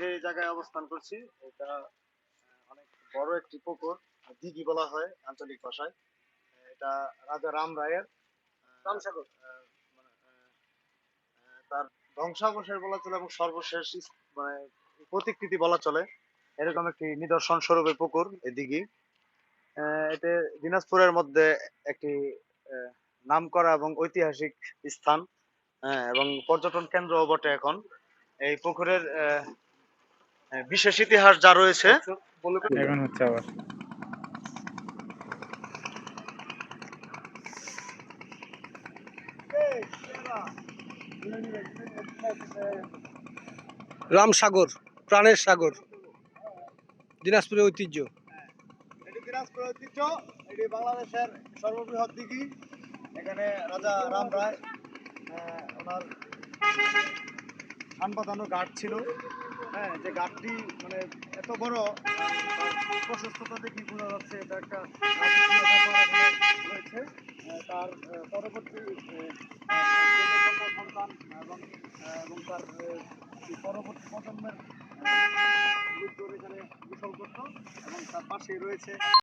যে জায়গায় অবস্থান করছি এটা অনেক বড় একটি পুকুর, দিঘি বলা হয় আঞ্চলিক ভাষায়। এটা রাজা রাম রায়ের রামসাগর মানে তার ধ্বংসাবশেষ বলা চলে এবং সর্বশেষ মানে প্রতিকৃতি বলা চলে, এরকম একটি নিদর্শন স্বরূপের পুকুর এই দিঘি। এতে দিনাজপুরের মধ্যে একটি নামকরা এবং ঐতিহাসিক স্থান, এবং পর্যটন কেন্দ্র বটে। এখন এই পুকুরের বিশেষ ইতিহাস যা রয়েছে এখন হচ্ছে আবার রামসাগর, প্রাণের সাগর, দিনাজপুরের ঐতিহ্য। এটি দিনাজপুরের ঐতিহ্য, এটি বাংলাদেশের সর্ববৃহৎ দিঘি। এখানে রাজা রাম রায় ওনার ধান বাঁধানো ঘাট ছিল। যে ঘাটটি মানে এত বড়, প্রশস্ততা দেখি বোঝা যাচ্ছে এটা একটা রাজকীয় ব্যাপার এখানে রয়েছে। তার পরবর্তী সন্তান এবং তার পরবর্তী প্রজন্মের লোকজন এখানে গোসল করতো এবং তার পাশেই রয়েছে